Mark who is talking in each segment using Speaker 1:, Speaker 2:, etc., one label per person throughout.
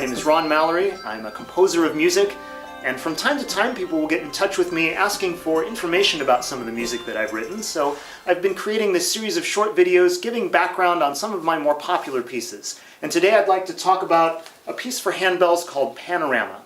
Speaker 1: name is Mallory. I'm a composer of music, and from time to time people will get in touch with me asking for information about some of the music that I've written, so I've been creating this series of short videos giving background on some of my more popular pieces. And today I'd like to talk about a piece for handbells called Panorama.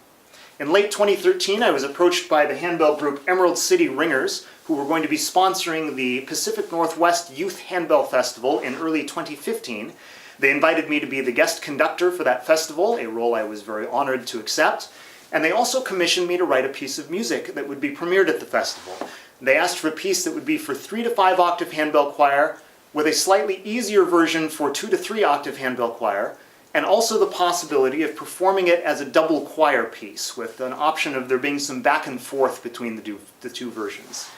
Speaker 1: In late 2013 I was approached by the handbell group Emerald City Ringers, who were going to be sponsoring the Pacific Northwest Youth Handbell Festival in early 2015. They invited me to be the guest conductor for that festival, a role I was very honored to accept. And they also commissioned me to write a piece of music that would be premiered at the festival. They asked for a piece that would be for 3 to 5 octave handbell choir, with a slightly easier version for 2 to 3 octave handbell choir, and also the possibility of performing it as a double choir piece, with an option of there being some back and forth between the two versions.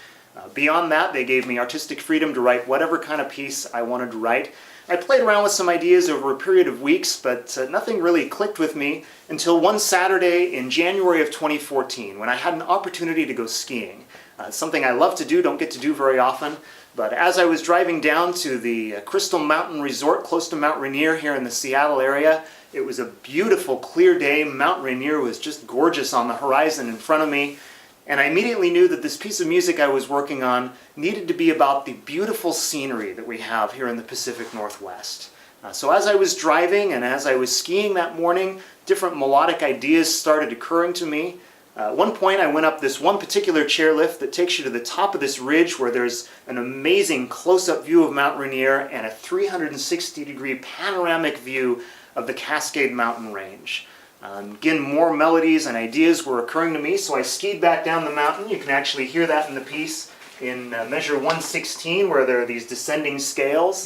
Speaker 1: Beyond that, they gave me artistic freedom to write whatever kind of piece I wanted to write. I played around with some ideas over a period of weeks, but nothing really clicked with me until one Saturday in January of 2014, when I had an opportunity to go skiing. It's something I love to do, don't get to do very often, but as I was driving down to the Crystal Mountain Resort close to Mount Rainier here in the Seattle area, it was a beautiful, clear day. Mount Rainier was just gorgeous on the horizon in front of me. And I immediately knew that this piece of music I was working on needed to be about the beautiful scenery that we have here in the Pacific Northwest. So as I was driving and as I was skiing that morning, different melodic ideas started occurring to me. At one point I went up this one particular chairlift that takes you to the top of this ridge where there's an amazing close-up view of Mount Rainier and a 360-degree panoramic view of the Cascade Mountain Range. Again, more melodies and ideas were occurring to me, so I skied back down the mountain. You can actually hear that in the piece in measure 116, where there are these descending scales.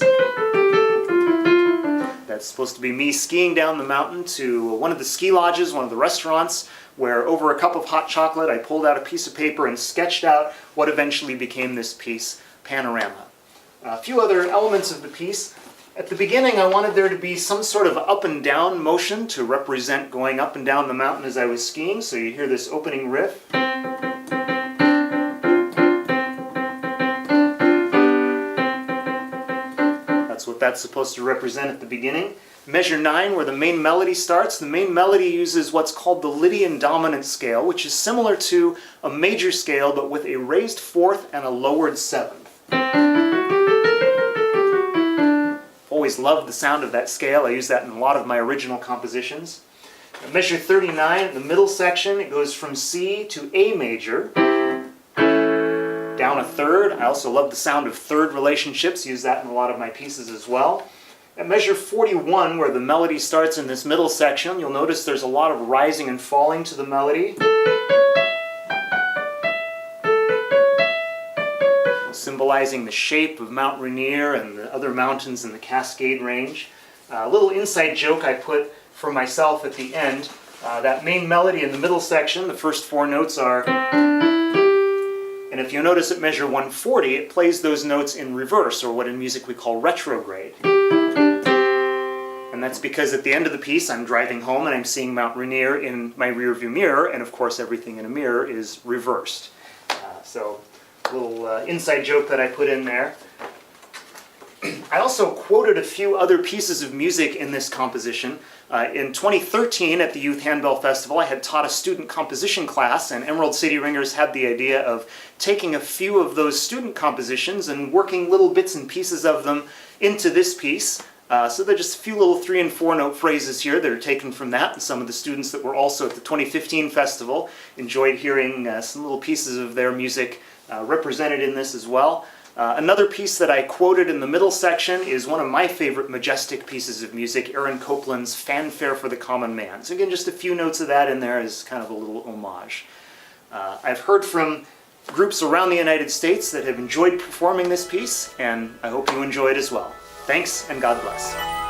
Speaker 1: That's supposed to be me skiing down the mountain to one of the ski lodges, one of the restaurants, where over a cup of hot chocolate I pulled out a piece of paper and sketched out what eventually became this piece, Panorama. A few other elements of the piece. At the beginning, I wanted there to be some sort of up and down motion to represent going up and down the mountain as I was skiing, so you hear this opening riff. That's what that's supposed to represent at the beginning. Measure 9, where the main melody starts, the main melody uses what's called the Lydian dominant scale, which is similar to a major scale, but with a raised 4th and a lowered 7th. Always loved the sound of that scale. I use that in a lot of my original compositions. At measure 39, the middle section, it goes from C to A major, down a third. I also love the sound of third relationships, use that in a lot of my pieces as well. At measure 41, where the melody starts in this middle section, you'll notice there's a lot of rising and falling to the melody, symbolizing the shape of Mount Rainier and the other mountains in the Cascade Range. A little inside joke I put for myself at the end. That main melody in the middle section, the first 4 notes are, and if you notice at measure 140, it plays those notes in reverse, or what in music we call retrograde. And that's because at the end of the piece I'm driving home and I'm seeing Mount Rainier in my rearview mirror, and of course everything in a mirror is reversed. So a little inside joke that I put in there. I also quoted a few other pieces of music in this composition. In 2013 at the Youth Handbell Festival, I had taught a student composition class, and Emerald City Ringers had the idea of taking a few of those student compositions and working little bits and pieces of them into this piece. So there are just a few little 3- and 4-note phrases here that are taken from that, and some of the students that were also at the 2015 festival enjoyed hearing some little pieces of their music represented in this as well. Another piece that I quoted in the middle section is one of my favorite majestic pieces of music, Aaron Copland's Fanfare for the Common Man. So again, just a few notes of that in there as kind of a little homage. I've heard from groups around the United States that have enjoyed performing this piece, and I hope you enjoy it as well. Thanks, and God bless.